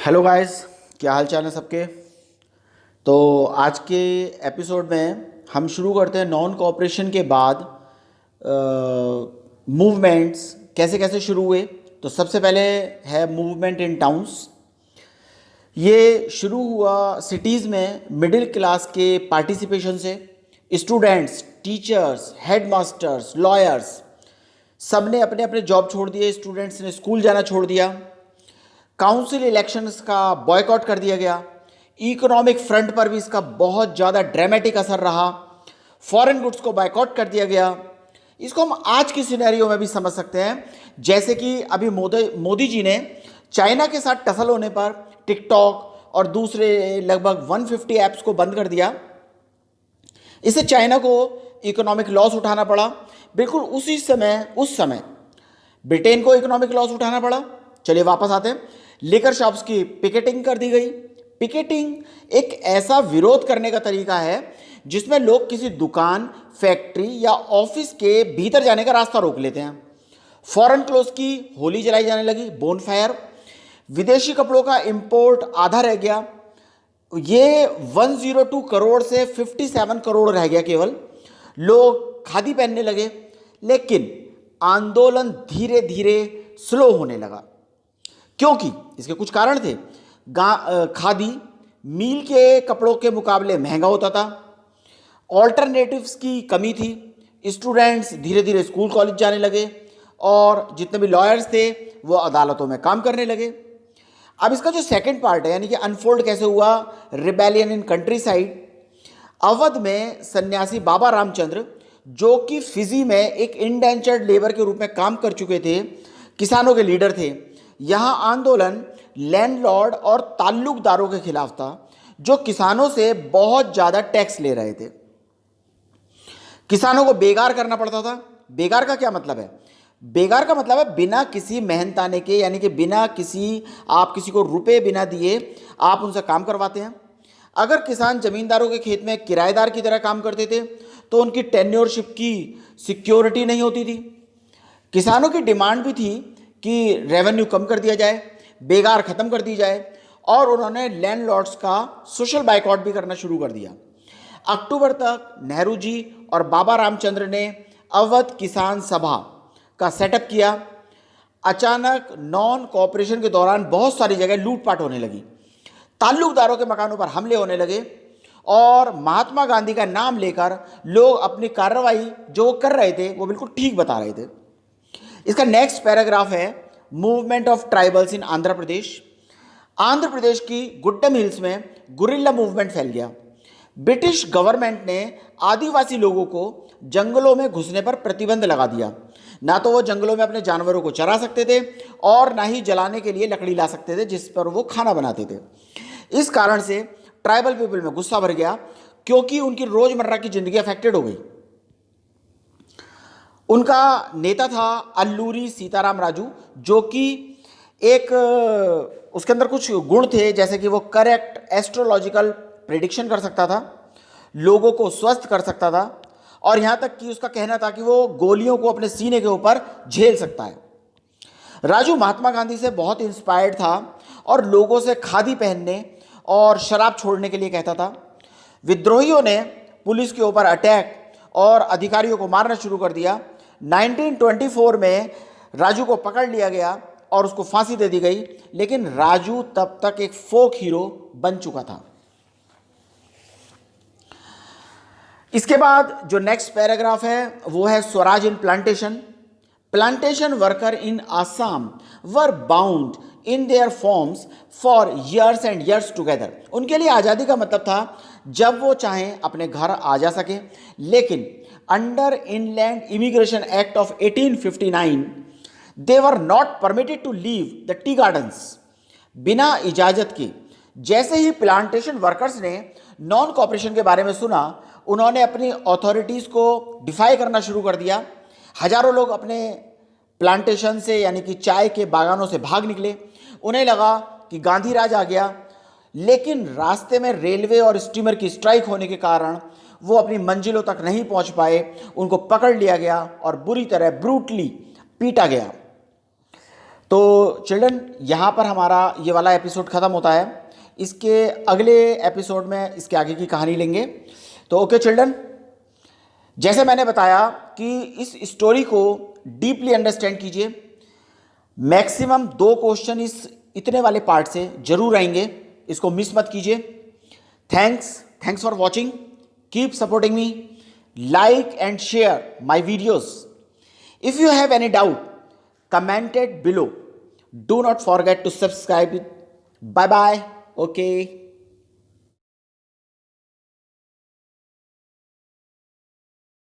Hello guys, क्या हाल चाल है सबके। तो आज के एपिसोड में हम शुरू करते हैं नॉन कोऑपरेशन के बाद मूवमेंट्स कैसे कैसे शुरू हुए। तो सबसे पहले है मूवमेंट इन टाउन्स। ये शुरू हुआ सिटीज़ में मिडिल क्लास के पार्टिसिपेशन से। स्टूडेंट्स, टीचर्स, हेडमास्टर्स, लॉयर्स सब ने अपने अपने जॉब छोड़ दिए। स्टूडेंट्स ने स्कूल जाना छोड़ दिया। काउंसिल इलेक्शंस का बॉयकॉट कर दिया गया। इकोनॉमिक फ्रंट पर भी इसका बहुत ज़्यादा ड्रामेटिक असर रहा। फॉरेन गुड्स को बॉयकॉट कर दिया गया। इसको हम आज की सिनेरियो में भी समझ सकते हैं, जैसे कि अभी मोदी जी ने चाइना के साथ टसल होने पर टिकटॉक और दूसरे लगभग 150 ऐप्स को बंद कर दिया। इससे चाइना को इकोनॉमिक लॉस उठाना पड़ा। बिल्कुल उस समय ब्रिटेन को इकोनॉमिक लॉस उठाना पड़ा। चलिए वापस आते हैं। लिकर शॉप्स की पिकेटिंग कर दी गई। पिकेटिंग एक ऐसा विरोध करने का तरीका है जिसमें लोग किसी दुकान, फैक्ट्री या ऑफिस के भीतर जाने का रास्ता रोक लेते हैं। फॉरेन क्लोथ की होली जलाई जाने लगी, बोनफायर। विदेशी कपड़ों का इंपोर्ट आधा रह गया। ये 102 करोड़ से 57 करोड़ रह गया केवल। लोग खादी पहनने लगे, लेकिन आंदोलन धीरे धीरे स्लो होने लगा, क्योंकि इसके कुछ कारण थे। खादी मील के कपड़ों के मुकाबले महंगा होता था। ऑल्टरनेटिव्स की कमी थी। स्टूडेंट्स धीरे धीरे स्कूल कॉलेज जाने लगे और जितने भी लॉयर्स थे वो अदालतों में काम करने लगे। अब इसका जो सेकंड पार्ट है, यानी कि अनफोल्ड कैसे हुआ, rebellion in country side. Awadh में सन्यासी बाबा रामचंद्र, जो कि फिजी में एक इंडेंचर्ड लेबर के रूप में काम कर चुके थे, किसानों के लीडर थे। यहाँ आंदोलन लैंडलॉर्ड और ताल्लुकदारों के खिलाफ था, जो किसानों से बहुत ज़्यादा टैक्स ले रहे थे। किसानों को बेगार करना पड़ता था। बेगार का क्या मतलब है? बेगार का मतलब है बिना किसी मेहनताने के, यानी कि बिना किसी, आप किसी को रुपए बिना दिए आप उनसे काम करवाते हैं। अगर किसान जमींदारों के खेत में किराएदार की तरह काम करते थे तो उनकी टेन्योरशिप की सिक्योरिटी नहीं होती थी। किसानों की डिमांड भी थी कि रेवेन्यू कम कर दिया जाए, बेगार खत्म कर दी जाए, और उन्होंने लैंडलॉर्ड्स का सोशल बाइकआउट भी करना शुरू कर दिया। अक्टूबर तक नेहरू जी और बाबा रामचंद्र ने अवध किसान सभा का सेटअप किया। अचानक नॉन कोऑपरेशन के दौरान बहुत सारी जगह लूटपाट होने लगी। ताल्लुकदारों के मकानों पर हमले होने लगे और महात्मा गांधी का नाम लेकर लोग अपनी कार्रवाई जो कर रहे थे वो बिल्कुल ठीक बता रहे थे। इसका नेक्स्ट पैराग्राफ है movement of tribals in Andhra Pradesh. Andhra Pradesh की गुड्डम हिल्स में गुरिल्ला मूवमेंट फैल गया। ब्रिटिश गवर्नमेंट ने आदिवासी लोगों को जंगलों में घुसने पर प्रतिबंध लगा दिया। ना तो वो जंगलों में अपने जानवरों को चरा सकते थे और ना ही जलाने के लिए लकड़ी ला सकते थे जिस पर वो खाना बनाते थे। इस कारण से ट्राइबल पीपल में गुस्सा भर गया, क्योंकि उनकी रोजमर्रा की जिंदगी अफेक्टेड हो गई। उनका नेता था अल्लूरी सीताराम राजू, जो कि एक उसके अंदर कुछ गुण थे, जैसे कि वो करेक्ट एस्ट्रोलॉजिकल प्रेडिक्शन कर सकता था, लोगों को स्वस्थ कर सकता था, और यहाँ तक कि उसका कहना था कि वो गोलियों को अपने सीने के ऊपर झेल सकता है। राजू महात्मा गांधी से बहुत इंस्पायर्ड था और लोगों से खादी पहनने और शराब छोड़ने के लिए कहता था। विद्रोहियों ने पुलिस के ऊपर अटैक और अधिकारियों को मारना शुरू कर दिया। 1924 में राजू को पकड़ लिया गया और उसको फांसी दे दी गई, लेकिन राजू तब तक एक फोक हीरो बन चुका था। इसके बाद जो नेक्स्ट पैराग्राफ है वो है स्वराज इन plantation. Plantation worker in Assam were bound in their forms for years and years together. उनके लिए आज़ादी का मतलब था जब वो चाहें अपने घर आ जा सके, लेकिन under inland immigration act of 1859 they were not permitted to leave the tea gardens. बिना इजाज़त के जैसे ही प्लांटेशन वर्कर्स ने नॉन कॉपरेशन के बारे में सुना, उन्होंने अपनी अथॉरिटीज़ को डिफाई करना शुरू कर दिया। हजारों लोग अपने प्लांटेशन से, यानी कि चाय के बागानों से भाग निकले। उन्हें लगा कि गांधी राज आ गया, लेकिन रास्ते में रेलवे और स्टीमर की स्ट्राइक होने के कारण वो अपनी मंजिलों तक नहीं पहुंच पाए। उनको पकड़ लिया गया और बुरी तरह ब्रूटली पीटा गया। तो चिल्ड्रन यहाँ पर हमारा ये वाला एपिसोड ख़त्म होता है। इसके अगले एपिसोड में इसके आगे की कहानी लेंगे। तो ओके चिल्ड्रन, जैसे मैंने बताया कि इस स्टोरी को डीपली अंडरस्टैंड कीजिए। मैक्सिमम 2 क्वेश्चन इस इतने वाले पार्ट से जरूर आएंगे, इसको मिस मत कीजिए। Thanks for watching, keep supporting me, like and share my videos. If you have any doubt, comment it below. Do not forget to subscribe it. Bye bye. Okay.